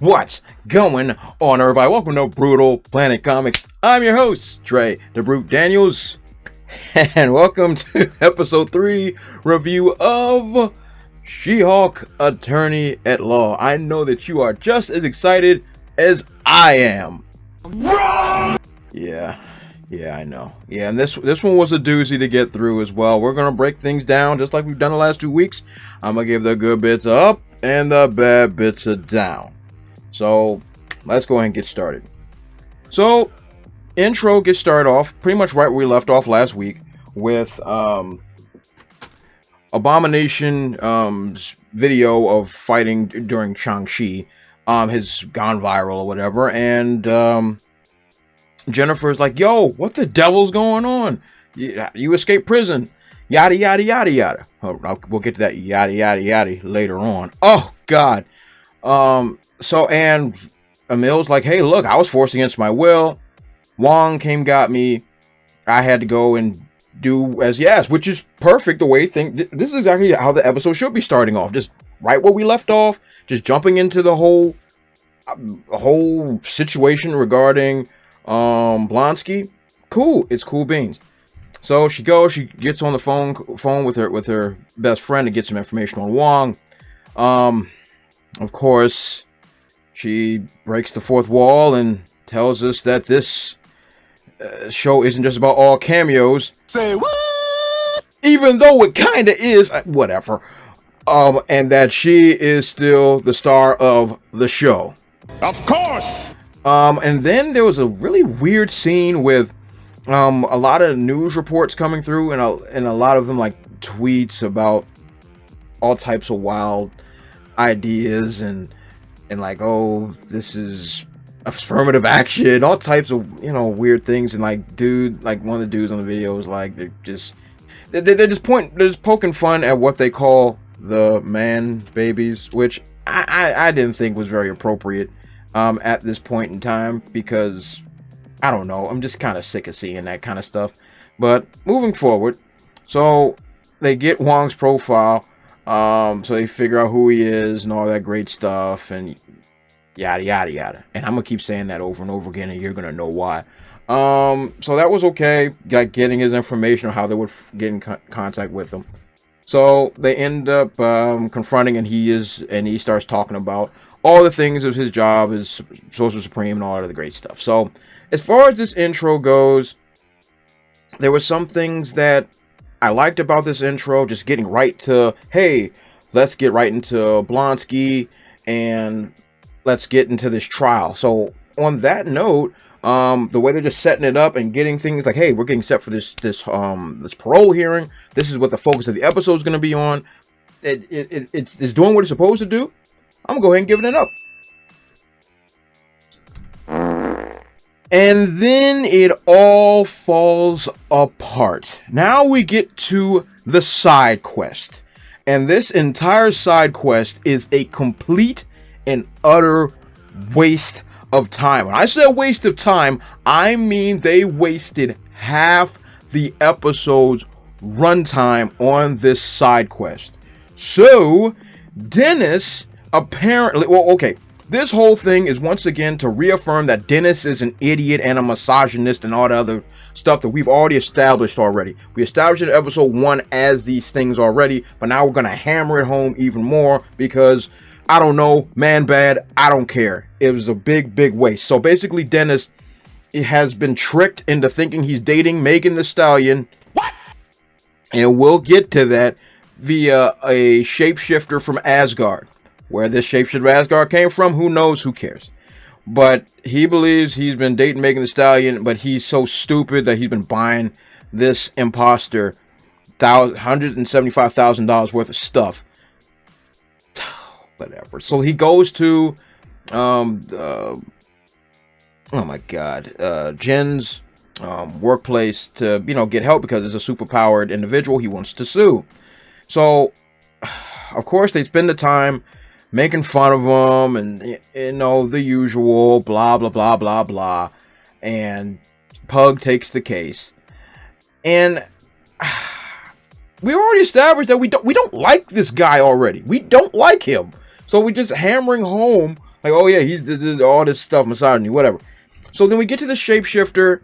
What's going on, everybody? Welcome to Brutal Planet Comics. I'm your host, Trey the Brute Daniels, and welcome to episode 3 review of She-Hulk Attorney at Law. I know that you are just as excited as I am. Yeah, I know. Yeah, and this one was a doozy to get through as well. We're gonna break things down just like we've done the last 2 weeks. I'm gonna give the good bits a up and the bad bits a down. So let's go ahead and get started. So intro gets started off pretty much right where we left off last week with Abomination's video of fighting during Shang-Chi has gone viral or whatever, and Jennifer's like, yo, what the devil's going on? You escaped prison, yada yada yada yada. We'll get to that yada yada yada later on. Oh god. So, and Emil's like, hey, look, I was forced against my will. Wong got me. I had to go and do as he asked, which is perfect the way this is exactly how the episode should be starting off. Just right where we left off, just jumping into the whole situation regarding Blonsky. Cool. It's cool beans. So she gets on the phone with her best friend to get some information on Wong. Of course, she breaks the fourth wall and tells us that this show isn't just about all cameos. Say what? Even though it kind of is, whatever. And that she is still the star of the show. Of course. And then there was a really weird scene with a lot of news reports coming through, and a lot of them like tweets about all types of wild ideas and like, oh, this is affirmative action, all types of weird things, and like one of the dudes on the video was like, they're just poking fun at what they call the man babies, which I didn't think was very appropriate at this point in time, because I don't know, I'm just kind of sick of seeing that kind of stuff. But moving forward, so they get Wong's profile. So they figure out who he is and all that great stuff and yada yada yada. And I'm gonna keep saying that over and over again, and you're gonna know why. So that was okay, getting his information on how they would get in contact with him. So they end up confronting, and he starts talking about all the things of his job as Sorcerer Supreme and all that other great stuff. So as far as this intro goes, there were some things that I liked about this intro, just getting right to, hey, let's get right into Blonsky and let's get into this trial. So on that note, the way they're just setting it up and getting things like, hey, we're getting set for this parole hearing. This is what the focus of the episode is going to be on. It's doing what it's supposed to do. I'm gonna go ahead and give it an up. And then it all falls apart. Now we get to the side quest. And this entire side quest is a complete and utter waste of time. When I say waste of time, I mean they wasted half the episode's runtime on this side quest. So, Dennis apparently, this whole thing is once again to reaffirm that Dennis is an idiot and a misogynist and all the other stuff that we've already established already. We established in episode 1 as these things already, but now we're going to hammer it home even more because, I don't know, man bad, I don't care. It was a big waste. So basically Dennis has been tricked into thinking he's dating Megan Thee Stallion. What? And we'll get to that via a shapeshifter from Asgard. Where this shapeshifter Asgard came from, who knows, who cares. But he believes he's been dating Megan Thee Stallion, but he's so stupid that he's been buying this imposter $175,000 worth of stuff. Whatever. So he goes to Jen's workplace to get help because it's a superpowered individual he wants to sue. So of course they spend the time making fun of him and the usual blah blah blah blah blah, and Pug takes the case. And we already established that we don't like this guy already. We don't like him. So we're just hammering home Like, oh yeah, he's did all this stuff, misogyny, whatever. So then we get to the shapeshifter,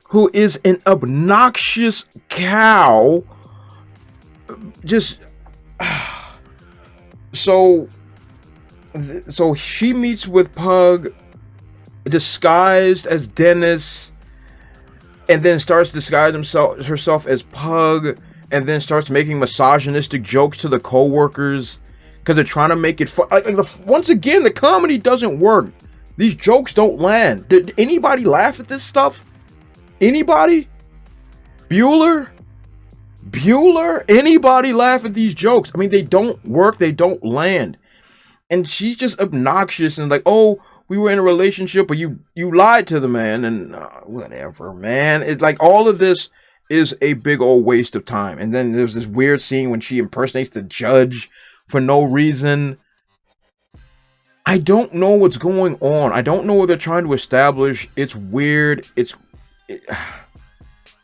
who is an obnoxious cow. Just so she meets with Pug disguised as Dennis, and then starts disguising herself as Pug, and then starts making misogynistic jokes to the co-workers because they're trying to make it fun. Once again, the comedy doesn't work. These jokes don't land. Did anybody laugh at this stuff? Anybody? Bueller? Anybody laugh at these jokes? I mean, they don't work. They don't land. And she's just obnoxious and like, oh, we were in a relationship, but you lied to the man, and whatever, man. It's like all of this is a big old waste of time. And then there's this weird scene when she impersonates the judge for no reason. I don't know what's going on. I don't know what they're trying to establish. It's weird.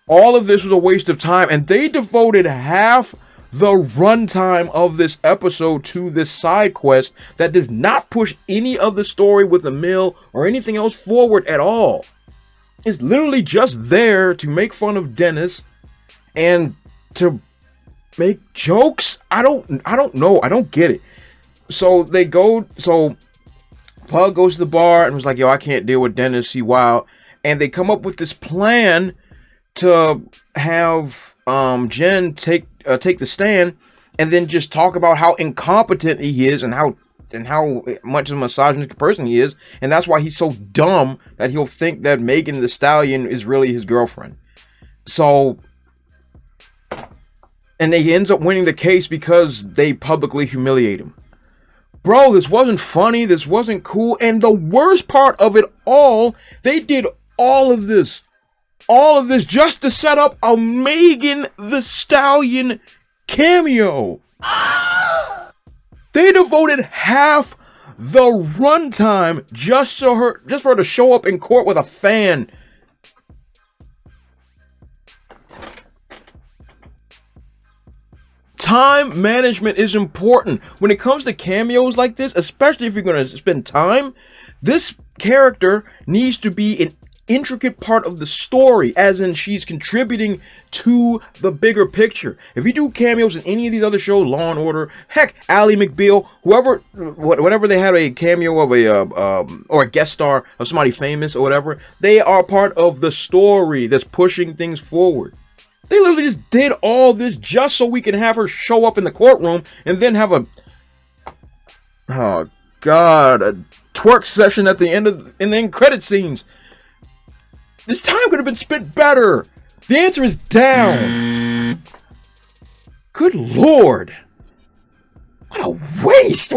All of this was a waste of time, and they devoted half the runtime of this episode to this side quest that does not push any of the story with Emil or anything else forward at all. It's literally just there to make fun of Dennis and to make jokes. I don't know. I don't get it. So Pug goes to the bar and was like, yo, I can't deal with Dennis, he wild. And they come up with this plan to have Jen take the stand and then just talk about how incompetent he is and how much of a misogynistic person he is, and that's why he's so dumb that he'll think that Megan Thee Stallion is really his girlfriend. So, and he ends up winning the case because they publicly humiliate him. Bro, this wasn't funny, this wasn't cool, and the worst part of it all, they did all of this just to set up a Megan Thee Stallion cameo. They devoted half the runtime just for her to show up in court with a fan. Time management is important when it comes to cameos like this, especially if you're going to spend time. This character needs to be an intricate part of the story, as in she's contributing to the bigger picture. If you do cameos in any of these other shows, Law and Order, heck, Ally McBeal, whatever they had a cameo of or a guest star of somebody famous or whatever, they are part of the story that's pushing things forward. They literally just did all this just so we can have her show up in the courtroom and then have a twerk session at the end and then credit scenes. This time could have been spent better. The answer is down. Good Lord. What a waste.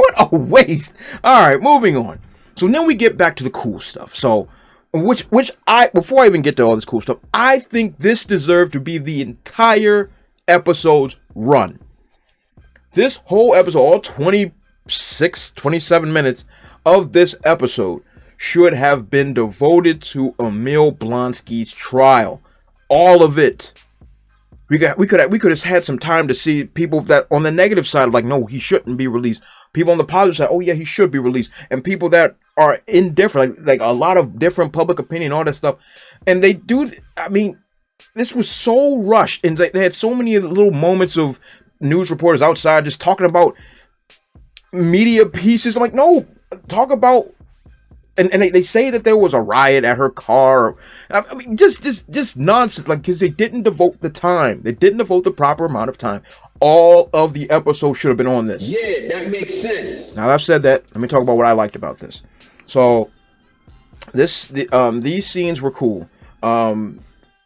All right, moving on. So then we get back to the cool stuff. So, before I even get to all this cool stuff, I think this deserved to be the entire episode's run. This whole episode, all 27 minutes of this episode, should have been devoted to Emil Blonsky's trial. All of it. We could have had some time to see people that on the negative side, like, no, he shouldn't be released. People on the positive side, oh yeah, he should be released. And people that are indifferent, like a lot of different public opinion, all that stuff. And they do, I mean, this was so rushed, and they had so many little moments of news reporters outside just talking about media pieces. I'm like, no, talk about. And they say that there was a riot at her car. I mean, just nonsense. Like, because they didn't devote the time. They didn't devote the proper amount of time. All of the episode should have been on this. Yeah, that makes sense. Now that I've said that, let me talk about what I liked about this. So, these scenes were cool.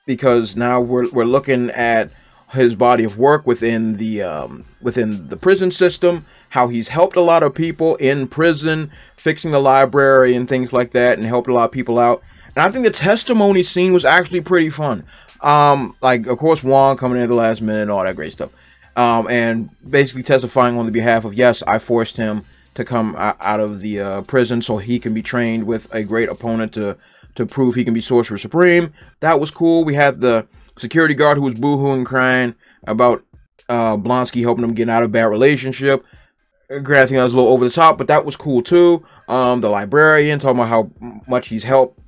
Because now we're looking at his body of work within the prison system. How he's helped a lot of people in prison, fixing the library and things like that, and helped a lot of people out. And I think the testimony scene was actually pretty fun. Like, of course, Juan coming in at the last minute and all that great stuff. And basically testifying on the behalf of, yes, I forced him to come out of the prison so he can be trained with a great opponent to prove he can be Sorcerer Supreme. That was cool. We had the security guard who was boo-hooing crying about Blonsky helping him get out of a bad relationship. Granted, I think that was a little over the top, but that was cool too. The librarian talking about how much he's helped,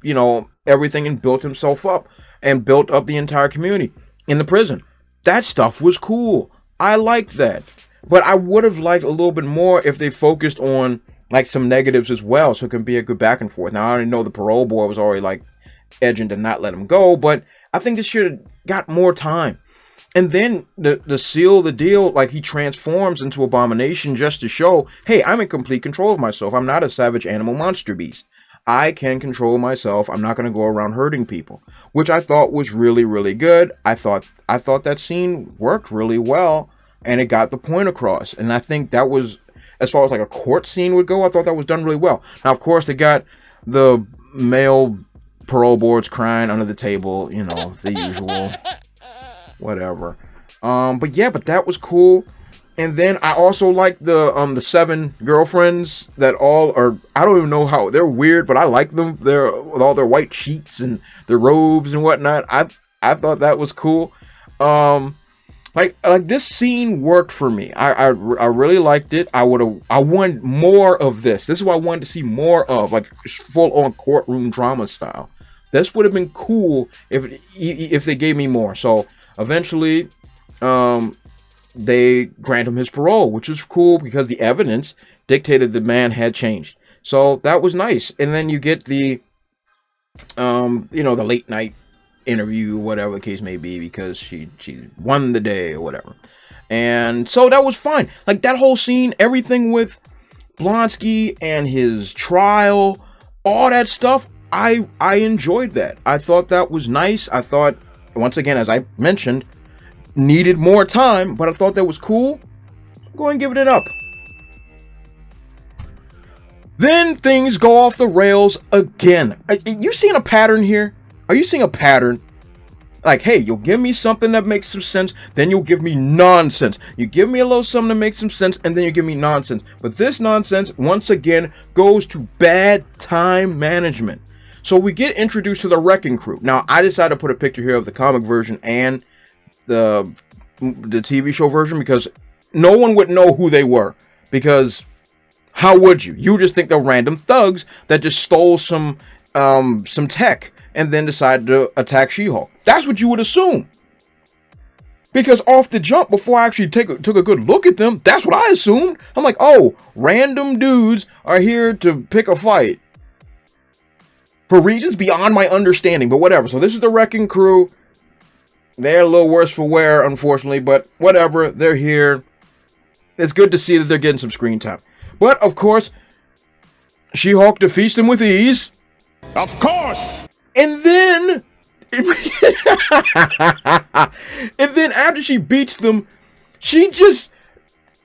everything, and built himself up and built up the entire community in the prison. That stuff was cool. I liked that. But I would have liked a little bit more if they focused on like some negatives as well, so it can be a good back and forth. Now I already know the parole board was already like edging to not let him go, but I think this should have got more time. And then the seal the deal, like he transforms into Abomination just to show, hey, I'm in complete control of myself. I'm not a savage animal monster beast. I can control myself. I'm not going to go around hurting people, which I thought was really, really good. I thought that scene worked really well, and it got the point across. And I think that was, as far as like a court scene would go, I thought that was done really well. Now, of course, they got the male parole boards crying under the table, the usual, whatever. But that was cool. And then I also like the 7 girlfriends that all are, I don't even know how, they're weird, but I like them. They're with all their white sheets and their robes and whatnot. I thought that was cool. Like this scene worked for me. I really liked it. I wanted more of this. This is what I wanted to see more of, like full on courtroom drama style. This would have been cool if they gave me more. So eventually, they grant him his parole, which is cool because the evidence dictated the man had changed. So that was nice. And then you get the, the late night interview, whatever the case may be, because she won the day or whatever. And so that was fine. Like that whole scene, everything with Blonsky and his trial, all that stuff, I enjoyed that. I thought that was nice. I thought, once again, as I mentioned, needed more time, but I thought that was cool. Go and give it an up. Then things go off the rails again. You seeing a pattern here? Are you seeing a pattern? Like, hey, you'll give me something that makes some sense, then you'll give me nonsense. You give me a little something that makes some sense, and then you give me nonsense. But this nonsense, once again, goes to bad time management. So we get introduced to the Wrecking Crew. Now, I decided to put a picture here of the comic version and the TV show version, because no one would know who they were, because how would you? You just think they're random thugs that just stole some tech and then decided to attack She-Hulk. That's what you would assume, because off the jump, before I actually took a good look at them, that's what I assumed. I'm like, oh, random dudes are here to pick a fight for reasons beyond my understanding, but whatever. So this is the Wrecking Crew. They're a little worse for wear, unfortunately, but whatever. They're here. It's good to see that they're getting some screen time. But, of course, She-Hulk defeats them with ease. Of course! And then... and then after she beats them, she just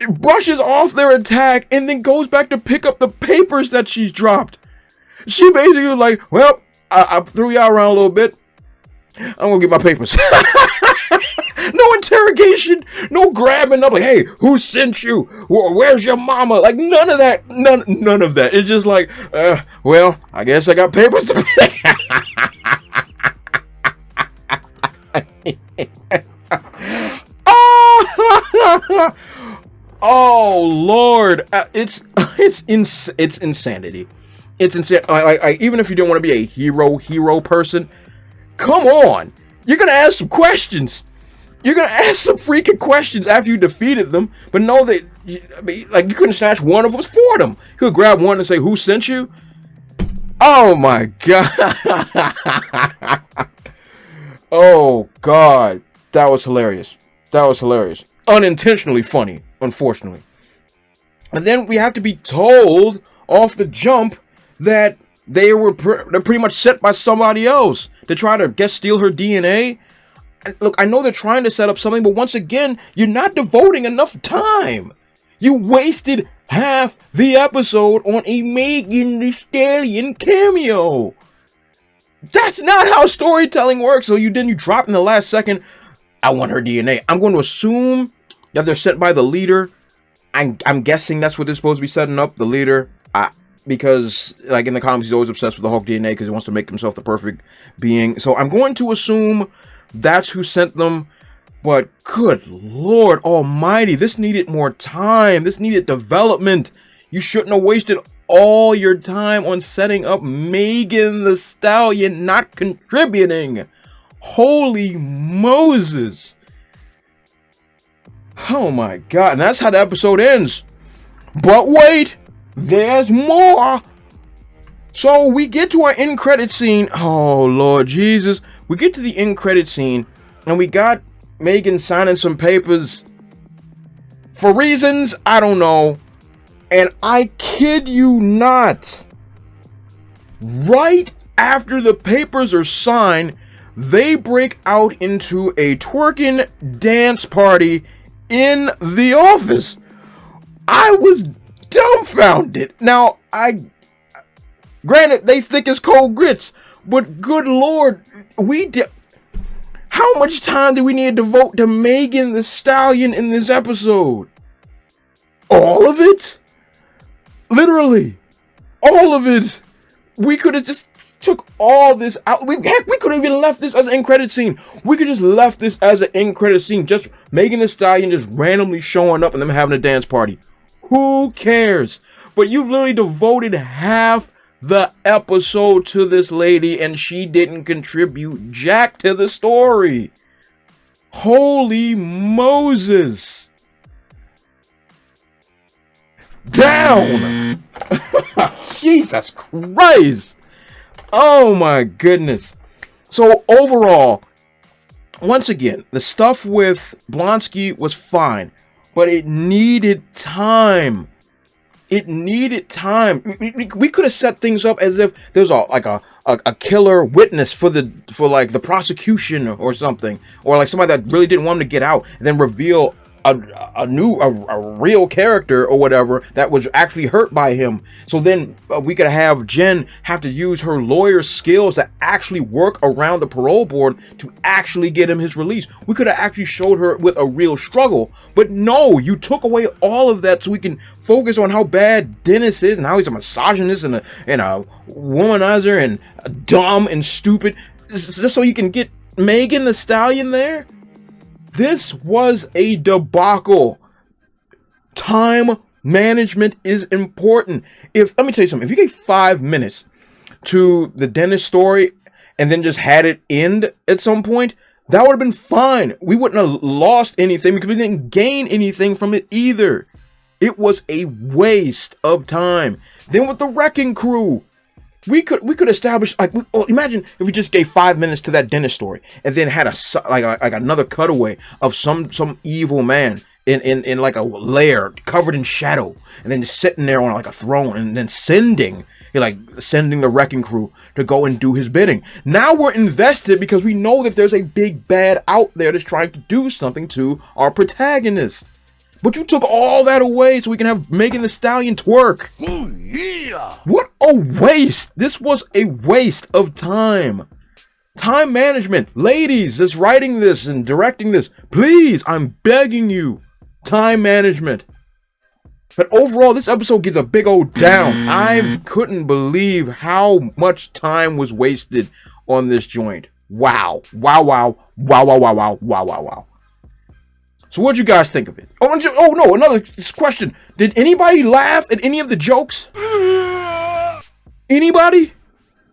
brushes off their attack and then goes back to pick up the papers that she's dropped. She basically was like, well, I threw y'all around a little bit. I'm gonna get my papers. No interrogation, no grabbing up like, hey, who sent you? Where's your mama? Like, none of that. None of that. It's just like, well, I guess I got papers to pick. Oh Lord, it's insanity. It's insane. Even if you don't want to be a hero person, come on. You're gonna ask some questions. You're gonna ask some freaking questions after you defeated them. But know that, you couldn't snatch one of them for them. You could grab one and say, "Who sent you?" Oh my God. Oh God, that was hilarious. That was hilarious. Unintentionally funny, unfortunately. And then we have to be told off the jump that they're pretty much set by somebody else to try to steal her DNA. Look, I know they're trying to set up something, but once again, you're not devoting enough time. You wasted half the episode on a Megan Thee Stallion cameo. That's not how storytelling works. So you drop in the last second, I want her DNA. I'm going to assume that they're sent by the leader. I'm guessing that's what they're supposed to be setting up, the leader. Because, like, in the comics, he's always obsessed with the Hulk DNA because he wants to make himself the perfect being. So I'm going to assume that's who sent them. But good Lord Almighty, this needed more time. This needed development. You shouldn't have wasted all your time on setting up Megan Thee Stallion not contributing. Holy Moses. Oh my God. And that's how the episode ends. But wait, there's more. So we get to our end credit scene. Oh Lord Jesus. We get to the end credit scene and we got Megan signing some papers for reasons I don't know. And I kid you not, right after the papers are signed, they break out into a twerking dance party in the office. I was dumbfounded. Now, granted, they thick as cold grits, but good Lord, how much time do we need to devote to Megan Thee Stallion in this episode? All of it? Literally, all of it. We could have just took all this out. We could have even left this as an end credit scene. We could just left this as an end credit scene. Just Megan Thee Stallion just randomly showing up and them having a dance party. Who cares? But you've literally devoted half the episode to this lady and she didn't contribute jack to the story. Holy Moses. Down. Jesus Christ. Oh my goodness. So overall, once again, the stuff with Blonsky was fine, but it needed time. It needed time. We could have set things up as if there's a killer witness for the prosecution or something, or like somebody that really didn't want him to get out, and then reveal a real character or whatever that was actually hurt by him. So then we could have Jen have to use her lawyer skills to actually work around the parole board to actually get him his release. We could have actually showed her with a real struggle, but no, you took away all of that so we can focus on how bad Dennis is and how he's a misogynist and a womanizer and dumb and stupid, just so you can get Megan Thee Stallion there. This was a debacle. Time management is important. Let me tell you something. If you gave 5 minutes to the Dennis story and then just had it end at some point, that would have been fine. We wouldn't have lost anything because we didn't gain anything from it either. It was a waste of time. Then with the Wrecking Crew, we could establish, like, imagine if we just gave 5 minutes to that Dennis story and then had another cutaway of some evil man in like a lair covered in shadow and then just sitting there on like a throne and then sending the Wrecking Crew to go and do his bidding. Now we're invested because we know that there's a big bad out there that's trying to do something to our protagonist. But you took all that away so we can have Megan Thee Stallion twerk. Oh, yeah. What a waste. This was a waste of time. Time management. Ladies that's writing this and directing this, please, I'm begging you. Time management. But overall, this episode gets a big old down. I couldn't believe how much time was wasted on this joint. Wow. Wow. So what'd you guys think of it? Oh no, another question. Did anybody laugh at any of the jokes? Anybody?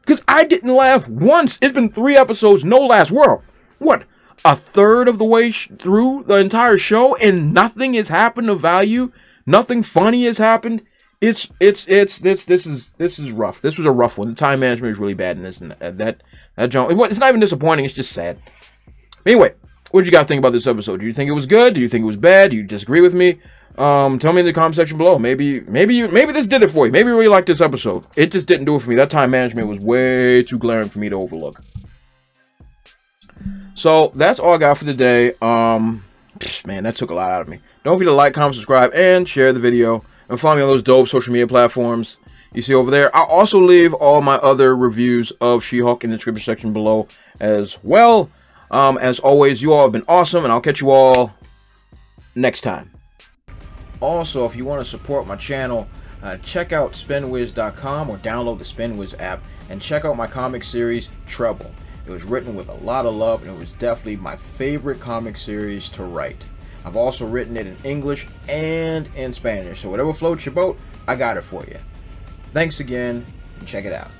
Because I didn't laugh once. It's been 3 episodes, no laughs. We're, what, a third of the way through the entire show and nothing has happened of value? Nothing funny has happened? This is rough. This was a rough one. The time management is really bad in this, and that jump. It's not even disappointing, it's just sad. Anyway, what did you guys think about this episode? Do you think it was good? Do you think it was bad? Do you disagree with me? Tell me in the comment section below. Maybe this did it for you. Maybe you really liked this episode. It just didn't do it for me. That time management was way too glaring for me to overlook. So that's all I got for today. Man, that took a lot out of me. Don't forget to like, comment, subscribe, and share the video. And follow me on those dope social media platforms you see over there. I'll also leave all my other reviews of She-Hulk in the description section below as well. As always, you all have been awesome, and I'll catch you all next time. Also, if you want to support my channel, check out SpinWiz.com or download the SpinWiz app and check out my comic series, Trouble. It was written with a lot of love, and it was definitely my favorite comic series to write. I've also written it in English and in Spanish, so whatever floats your boat, I got it for you. Thanks again, and check it out.